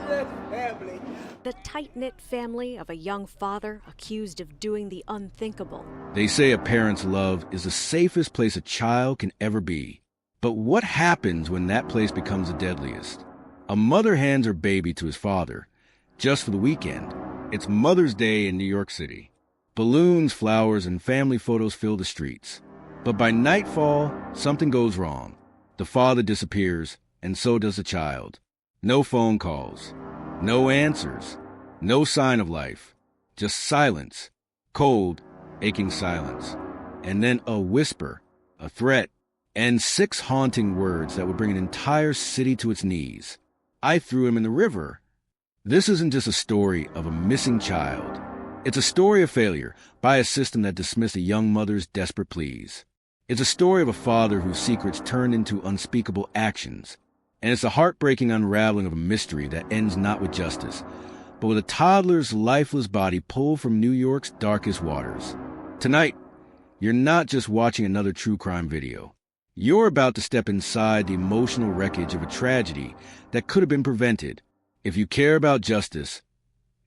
family. The tight-knit family of a young father accused of doing the unthinkable. They say a parent's love is the safest place a child can ever be. But what happens when that place becomes the deadliest? A mother hands her baby to his father, just for the weekend. It's Mother's Day in New York City. Balloons, flowers, and family photos fill the streets. But by nightfall, something goes wrong. The father disappears, and so does the child. No phone calls, no answers, no sign of life, just silence, cold, aching silence. And then a whisper, a threat, and 6 haunting words that would bring an entire city to its knees. I threw him in the river. This isn't just a story of a missing child. It's a story of failure by a system that dismissed a young mother's desperate pleas. It's a story of a father whose secrets turned into unspeakable actions. And it's a heartbreaking unraveling of a mystery that ends not with justice, but with a toddler's lifeless body pulled from New York's darkest waters. Tonight, you're not just watching another true crime video. You're about to step inside the emotional wreckage of a tragedy that could have been prevented. If you care about justice,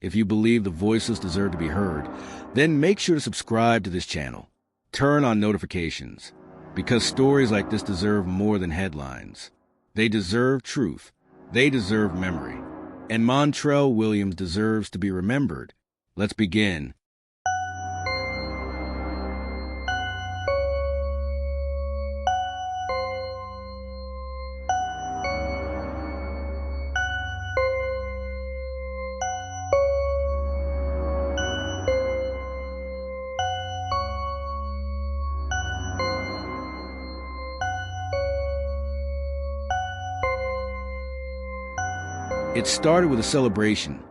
if you believe the voiceless deserve to be heard, then make sure to subscribe to this channel. Turn on notifications, because stories like this deserve more than headlines. They deserve truth. They deserve memory. And Montrell Williams deserves to be remembered. Let's begin. It started with a celebration.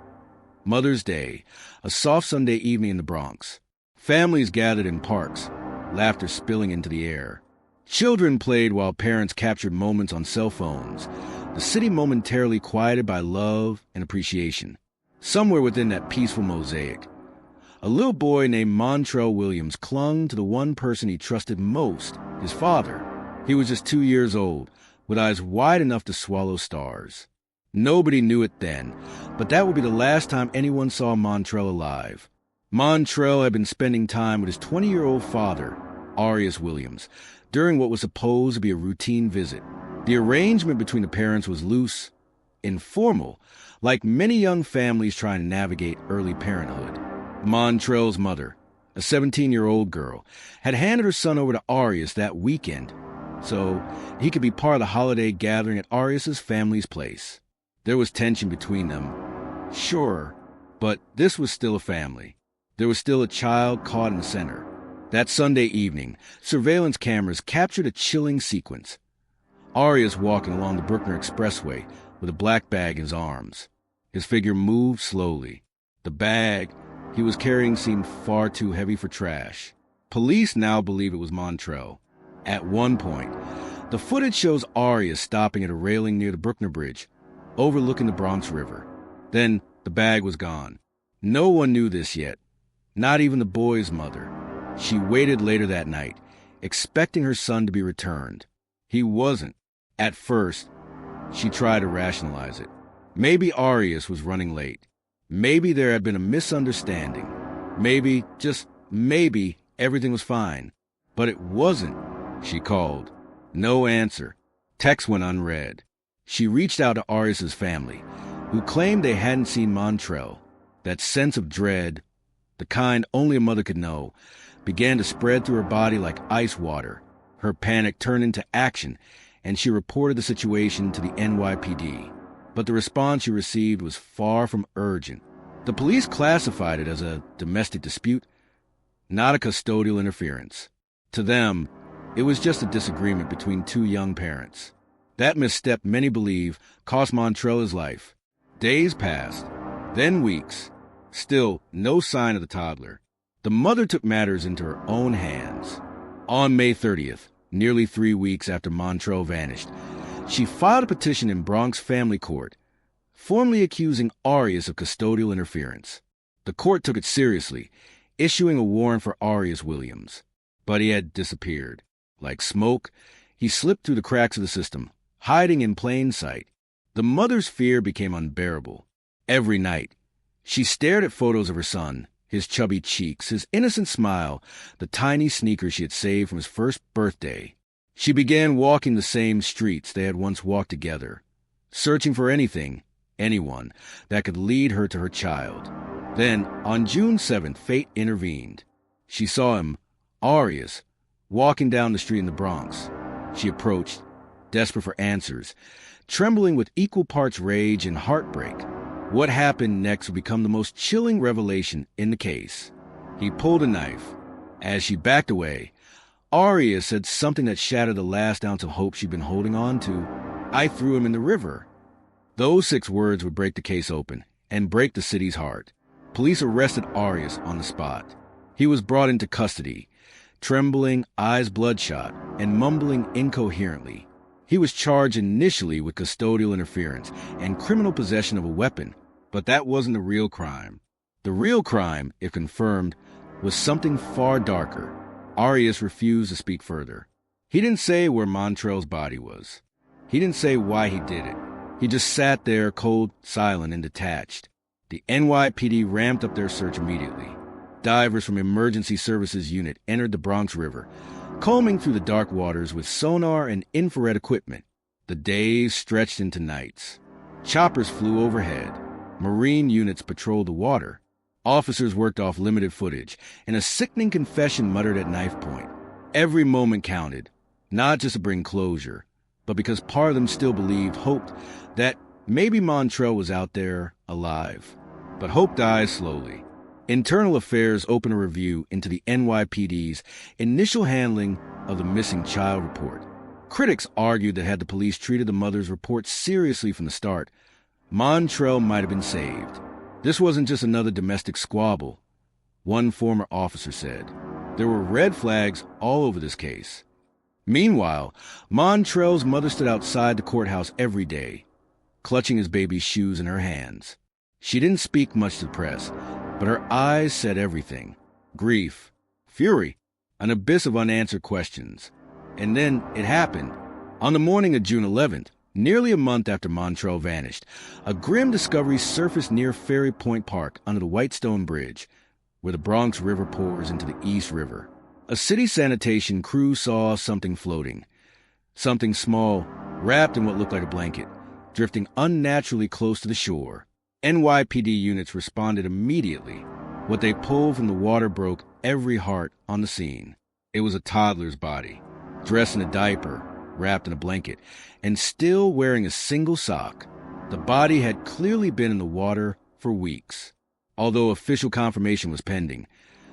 Mother's Day, a soft Sunday evening in the Bronx. Families gathered in parks, laughter spilling into the air. Children played while parents captured moments on cell phones. The city momentarily quieted by love and appreciation. Somewhere within that peaceful mosaic, a little boy named Montrell Williams clung to the one person he trusted most, his father. He was just 2 years old, with eyes wide enough to swallow stars. Nobody knew it then, but that would be the last time anyone saw Montrell alive. Montrell had been spending time with his 20-year-old father, Arius Williams, during what was supposed to be a routine visit. The arrangement between the parents was loose, informal, like many young families trying to navigate early parenthood. Montrell's mother, a 17-year-old girl, had handed her son over to Arius that weekend, so he could be part of the holiday gathering at Arius's family's place. There was tension between them, sure, but this was still a family. There was still a child caught in the center. That Sunday evening, surveillance cameras captured a chilling sequence. Arius walking along the Brooklyn Expressway with a black bag in his arms. His figure moved slowly. The bag he was carrying seemed far too heavy for trash. Police now believe it was Montrell. At one point, the footage shows Arius stopping at a railing near the Brooklyn Bridge, overlooking the Bronx River. Then the bag was gone. No one knew this yet, not even the boy's mother. She waited later that night, expecting her son to be returned. He wasn't. At first, she tried to rationalize it. Maybe Arius was running late. Maybe there had been a misunderstanding. Maybe, just maybe, everything was fine. But it wasn't. She called. No answer. Text went unread. She reached out to Arius's family, who claimed they hadn't seen Montrell. That sense of dread, the kind only a mother could know, began to spread through her body like ice water. Her panic turned into action, and she reported the situation to the NYPD. But the response she received was far from urgent. The police classified it as a domestic dispute, not a custodial interference. To them, it was just a disagreement between 2 young parents. That misstep, many believe, cost Montrell his life. Days passed, then weeks. Still, no sign of the toddler. The mother took matters into her own hands. On May 30th, nearly 3 weeks after Montrell vanished, she filed a petition in Bronx Family Court, formally accusing Arius of custodial interference. The court took it seriously, issuing a warrant for Arius Williams. But he had disappeared. Like smoke, he slipped through the cracks of the system, hiding in plain sight. The mother's fear became unbearable. Every night, she stared at photos of her son, his chubby cheeks, his innocent smile, the tiny sneakers she had saved from his first birthday. She began walking the same streets they had once walked together, searching for anything, anyone, that could lead her to her child. Then, on June 7th, fate intervened. She saw him, Arias, walking down the street in the Bronx. She approached, desperate for answers, trembling with equal parts rage and heartbreak. What happened next would become the most chilling revelation in the case. He pulled a knife. As she backed away, Arias said something that shattered the last ounce of hope she'd been holding on to. "I threw him in the river." Those 6 words would break the case open and break the city's heart. Police arrested Arias on the spot. He was brought into custody, trembling, eyes bloodshot, and mumbling incoherently. He was charged initially with custodial interference and criminal possession of a weapon, but that wasn't the real crime. The real crime, if confirmed, was something far darker. Arias refused to speak further. He didn't say where Montrell's body was. He didn't say why he did it. He just sat there, cold, silent, and detached. The NYPD ramped up their search immediately. Divers from Emergency Services Unit entered the Bronx River, combing through the dark waters with sonar and infrared equipment. The days stretched into nights. Choppers flew overhead. Marine units patrolled the water. Officers worked off limited footage, and a sickening confession muttered at knife point. Every moment counted, not just to bring closure, but because part of them still believed, hoped, that maybe Montrell was out there, alive. But hope dies slowly. Internal Affairs opened a review into the NYPD's initial handling of the missing child report. Critics argued that had the police treated the mother's report seriously from the start, Montrell might have been saved. This wasn't just another domestic squabble, one former officer said. There were red flags all over this case. Meanwhile, Montrell's mother stood outside the courthouse every day, clutching his baby's shoes in her hands. She didn't speak much to the press, but her eyes said everything. Grief, fury, an abyss of unanswered questions. And then it happened. On the morning of June 11th, nearly a month after Montrell vanished, a grim discovery surfaced near Ferry Point Park under the Whitestone Bridge, where the Bronx River pours into the East River. A city sanitation crew saw something floating. Something small, wrapped in what looked like a blanket, drifting unnaturally close to the shore. NYPD units responded immediately. What they pulled from the water broke every heart on the scene. It was a toddler's body, dressed in a diaper, wrapped in a blanket, and still wearing a single sock. The body had clearly been in the water for weeks. Although official confirmation was pending,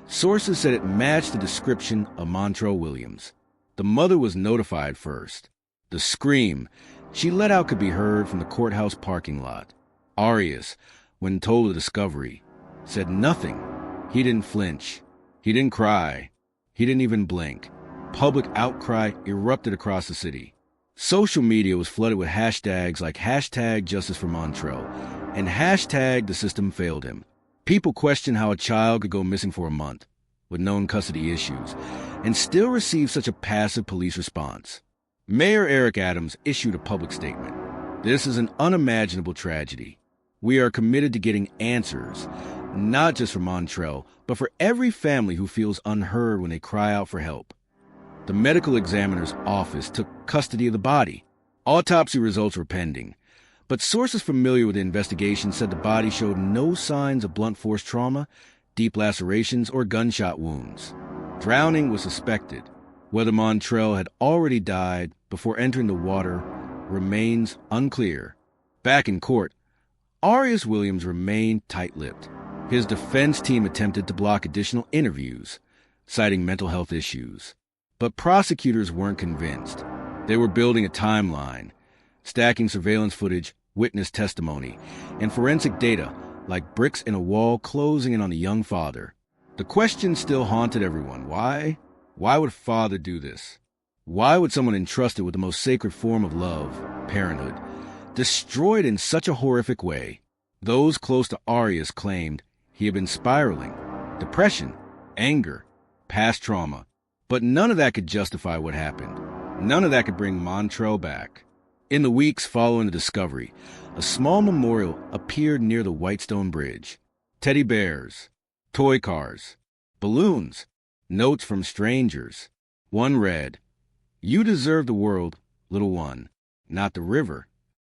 sources said it matched the description of Montrell Williams. The mother was notified first. The scream she let out could be heard from the courthouse parking lot. Arias, when told of the discovery, said nothing. He didn't flinch. He didn't cry. He didn't even blink. Public outcry erupted across the city. Social media was flooded with hashtags like #JusticeForMontrell and #The System Failed Him. People questioned how a child could go missing for a month, with known custody issues, and still receive such a passive police response. Mayor Eric Adams issued a public statement. "This is an unimaginable tragedy. We are committed to getting answers, not just for Montrell, but for every family who feels unheard when they cry out for help." The medical examiner's office took custody of the body. Autopsy results were pending, but sources familiar with the investigation said the body showed no signs of blunt force trauma, deep lacerations, or gunshot wounds. Drowning was suspected. Whether Montrell had already died before entering the water remains unclear. Back in court, Arias Williams remained tight-lipped. His defense team attempted to block additional interviews, citing mental health issues. But prosecutors weren't convinced. They were building a timeline, stacking surveillance footage, witness testimony, and forensic data like bricks in a wall closing in on the young father. The question still haunted everyone. Why? Why would father do this? Why would someone entrusted with the most sacred form of love, parenthood, destroyed in such a horrific way? Those close to Arias claimed he had been spiraling. Depression, anger, past trauma. But none of that could justify what happened. None of that could bring Montrell back. In the weeks following the discovery, a small memorial appeared near the Whitestone Bridge. Teddy bears, toy cars, balloons, notes from strangers. One read, "You deserve the world, little one, not the river."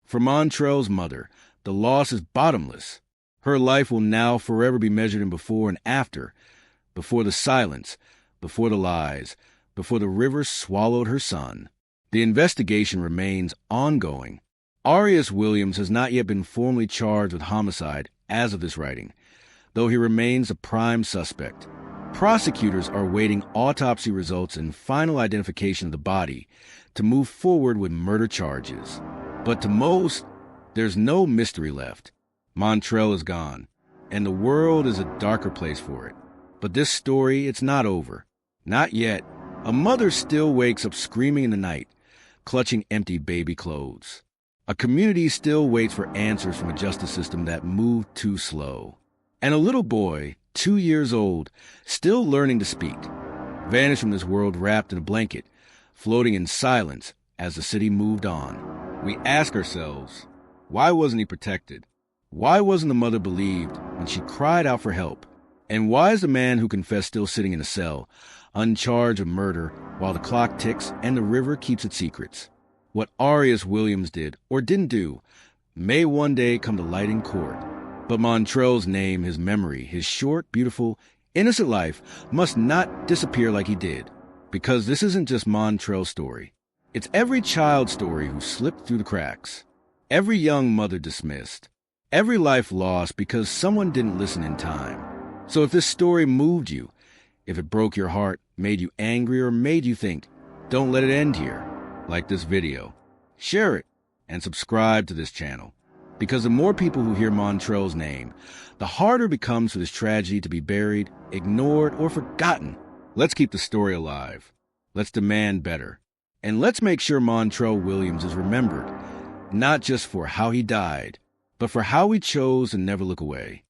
For Montrell's mother, the loss is bottomless. Her life will now forever be measured in before and after, before the silence, before the lies, before the river swallowed her son. The investigation remains ongoing. Arias Williams has not yet been formally charged with homicide as of this writing, though he remains a prime suspect. Prosecutors are awaiting autopsy results and final identification of the body to move forward with murder charges. But to most, there's no mystery left. Montrell is gone, and the world is a darker place for it. But this story, it's not over. Not yet. A mother still wakes up screaming in the night, clutching empty baby clothes. A community still waits for answers from a justice system that moved too slow. And a little boy, 2 years old, still learning to speak, vanished from this world wrapped in a blanket, floating in silence as the city moved on. We ask ourselves, why wasn't he protected? Why wasn't the mother believed when she cried out for help? And why is the man who confessed still sitting in a cell, uncharged of murder, while the clock ticks and the river keeps its secrets? What Arias Williams did or didn't do may one day come to light in court. But Montrell's name, his memory, his short, beautiful, innocent life must not disappear like he did. Because this isn't just Montrell's story. It's every child's story who slipped through the cracks. Every young mother dismissed. Every life lost because someone didn't listen in time. So if this story moved you, if it broke your heart, made you angry, or made you think, don't let it end here. Like this video, share it, and subscribe to this channel. Because the more people who hear Montrell's name, the harder it becomes for this tragedy to be buried, ignored, or forgotten. Let's keep the story alive. Let's demand better. And let's make sure Montrell Williams is remembered, not just for how he died, but for how he chose to never look away.